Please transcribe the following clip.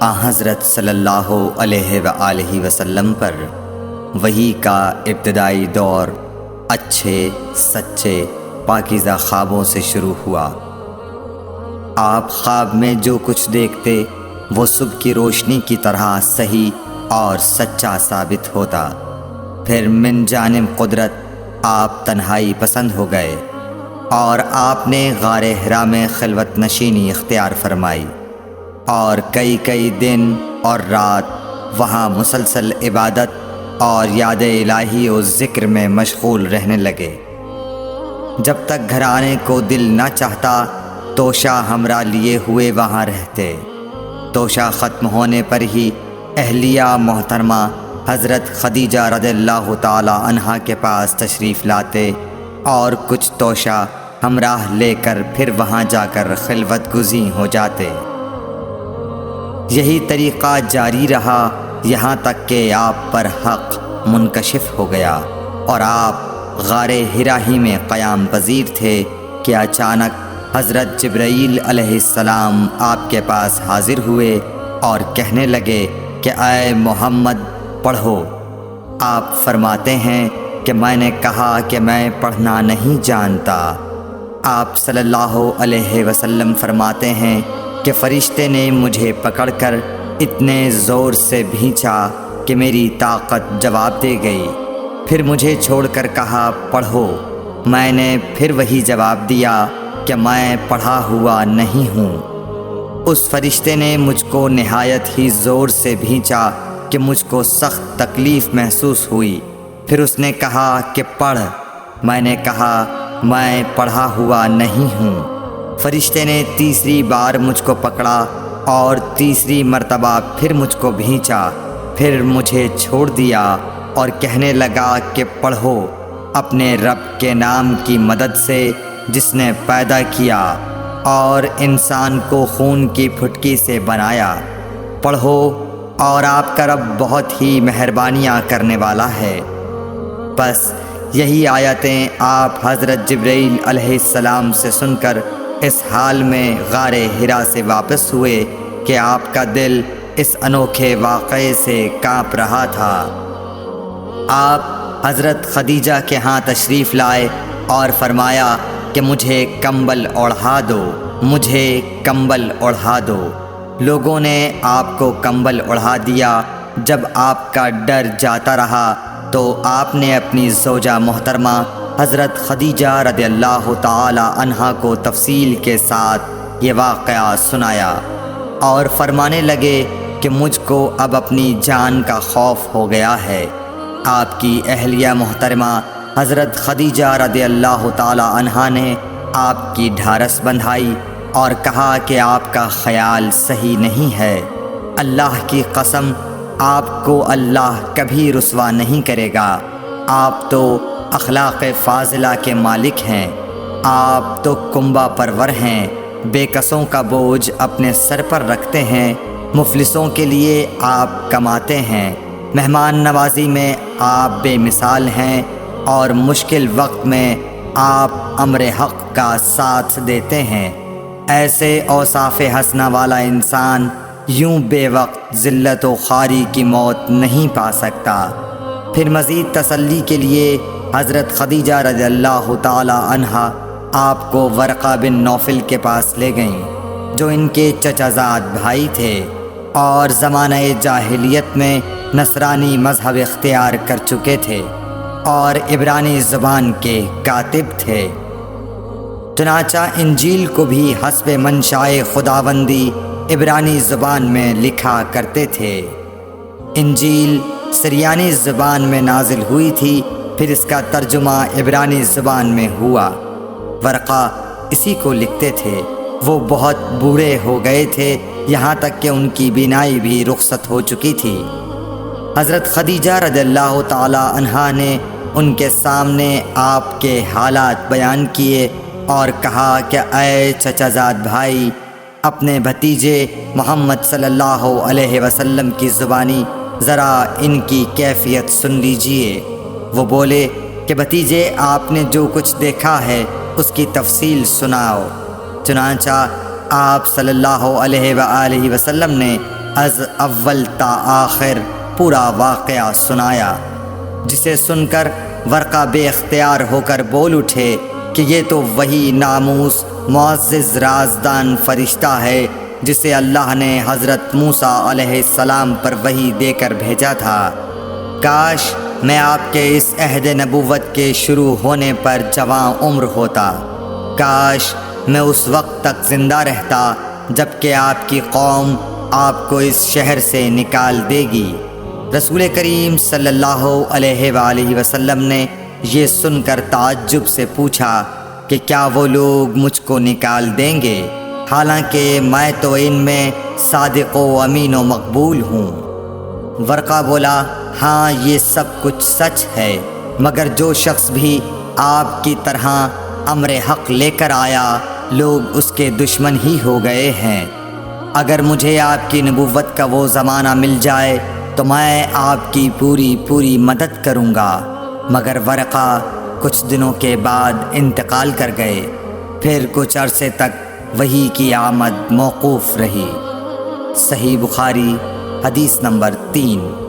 حضرت صلی اللہ علیہ وآلہ وسلم پر وحی کا ابتدائی دور اچھے سچے پاکیزہ خوابوں سے شروع ہوا۔ آپ خواب میں جو کچھ دیکھتے وہ صبح کی روشنی کی طرح صحیح اور سچا ثابت ہوتا۔ پھر من جانب قدرت آپ تنہائی پسند ہو گئے اور آپ نے غار حرا میں خلوت نشینی اختیار فرمائی اور کئی دن اور رات وہاں مسلسل عبادت اور یاد الہی و ذکر میں مشغول رہنے لگے۔ جب تک گھر آنے کو دل نہ چاہتا توشہ ہمراہ لیے ہوئے وہاں رہتے۔ توشہ ختم ہونے پر ہی اہلیہ محترمہ حضرت خدیجہ رضی اللہ تعالی عنہا کے پاس تشریف لاتے اور کچھ توشہ ہمراہ لے کر پھر وہاں جا کر خلوت گزین ہو جاتے۔ یہی طریقہ جاری رہا یہاں تک کہ آپ پر حق منکشف ہو گیا اور آپ غار حرا ہی میں قیام پذیر تھے کہ اچانک حضرت جبرائیل علیہ السلام آپ کے پاس حاضر ہوئے اور کہنے لگے کہ اے محمد پڑھو۔ آپ فرماتے ہیں کہ میں نے کہا کہ میں پڑھنا نہیں جانتا۔ آپ صلی اللہ علیہ وسلم فرماتے ہیں کہ فرشتے نے مجھے پکڑ کر اتنے زور سے بھینچا کہ میری طاقت جواب دے گئی۔ پھر مجھے چھوڑ کر کہا پڑھو۔ میں نے پھر وہی جواب دیا کہ میں پڑھا ہوا نہیں ہوں۔ اس فرشتے نے مجھ کو نہایت ہی زور سے بھینچا کہ مجھ کو سخت تکلیف محسوس ہوئی۔ پھر اس نے کہا کہ پڑھ۔ میں نے کہا میں پڑھا ہوا نہیں ہوں۔ فرشتے نے تیسری بار مجھ کو پکڑا اور تیسری مرتبہ پھر مجھ کو بھینچا۔ پھر مجھے چھوڑ دیا اور کہنے لگا کہ پڑھو اپنے رب کے نام کی مدد سے جس نے پیدا کیا اور انسان کو خون کی پھٹکی سے بنایا۔ پڑھو اور آپ کا رب بہت ہی مہربانیاں کرنے والا ہے۔ بس یہی آیتیں آپ حضرت جبرائیل علیہ السلام سے سن کر اس حال میں غار حرا سے واپس ہوئے کہ آپ کا دل اس انوکھے واقعے سے کانپ رہا تھا۔ آپ حضرت خدیجہ کے ہاں تشریف لائے اور فرمایا کہ مجھے کمبل اوڑھا دو، مجھے کمبل اوڑھا دو۔ لوگوں نے آپ کو کمبل اوڑھا دیا۔ جب آپ کا ڈر جاتا رہا تو آپ نے اپنی زوجہ محترمہ حضرت خدیجہ رضی اللہ تعالی عنہا کو تفصیل کے ساتھ یہ واقعہ سنایا اور فرمانے لگے کہ مجھ کو اب اپنی جان کا خوف ہو گیا ہے۔ آپ کی اہلیہ محترمہ حضرت خدیجہ رضی اللہ تعالی عنہا نے آپ کی ڈھارس بندھائی اور کہا کہ آپ کا خیال صحیح نہیں ہے۔ اللہ کی قسم آپ کو اللہ کبھی رسوا نہیں کرے گا۔ آپ تو اخلاق فاضلہ کے مالک ہیں۔ آپ تو کنبہ پرور ہیں، بے کسوں کا بوجھ اپنے سر پر رکھتے ہیں، مفلسوں کے لیے آپ کماتے ہیں، مہمان نوازی میں آپ بے مثال ہیں اور مشکل وقت میں آپ امر حق کا ساتھ دیتے ہیں۔ ایسے اوصاف حسنہ والا انسان یوں بے وقت ذلت و خواری کی موت نہیں پا سکتا۔ پھر مزید تسلی کے لیے حضرت خدیجہ رضی اللہ تعالی عنہا آپ کو ورقہ بن نوفل کے پاس لے گئیں جو ان کے چچا زاد بھائی تھے اور زمانہ جاہلیت میں نصرانی مذہب اختیار کر چکے تھے اور عبرانی زبان کے کاتب تھے۔ چنانچہ انجیل کو بھی حسب منشائے خداوندی عبرانی زبان میں لکھا کرتے تھے۔ انجیل سریانی زبان میں نازل ہوئی تھی، پھر اس کا ترجمہ عبرانی زبان میں ہوا۔ ورقہ اسی کو لکھتے تھے۔ وہ بہت بوڑھے ہو گئے تھے، یہاں تک کہ ان کی بینائی بھی رخصت ہو چکی تھی۔ حضرت خدیجہ رضی اللہ تعالی عنہا نے ان کے سامنے آپ کے حالات بیان کیے اور کہا کہ اے چچا زاد بھائی، اپنے بھتیجے محمد صلی اللہ علیہ وسلم کی زبانی ذرا ان کی کیفیت سن لیجئے۔ وہ بولے کہ بھتیجے آپ نے جو کچھ دیکھا ہے اس کی تفصیل سناؤ۔ چنانچہ آپ صلی اللہ علیہ وآلہ وسلم نے از اول تا آخر پورا واقعہ سنایا، جسے سن کر ورقہ بے اختیار ہو کر بول اٹھے کہ یہ تو وہی ناموس معزز رازدان فرشتہ ہے جسے اللہ نے حضرت موسیٰ علیہ السلام پر وحی دے کر بھیجا تھا۔ کاش میں آپ کے اس عہد نبوت کے شروع ہونے پر جواں عمر ہوتا، کاش میں اس وقت تک زندہ رہتا جب کہ آپ کی قوم آپ کو اس شہر سے نکال دے گی۔ رسول کریم صلی اللہ علیہ وآلہ وسلم نے یہ سن کر تعجب سے پوچھا کہ کیا وہ لوگ مجھ کو نکال دیں گے، حالانکہ میں تو ان میں صادق و امین و مقبول ہوں۔ ورقہ بولا، ہاں یہ سب کچھ سچ ہے، مگر جو شخص بھی آپ کی طرح امر حق لے کر آیا لوگ اس کے دشمن ہی ہو گئے ہیں۔ اگر مجھے آپ کی نبوت کا وہ زمانہ مل جائے تو میں آپ کی پوری مدد کروں گا، مگر ورقہ کچھ دنوں کے بعد انتقال کر گئے، پھر کچھ عرصے تک وحی کی آمد موقوف رہی۔ صحیح بخاری حدیث نمبر 3۔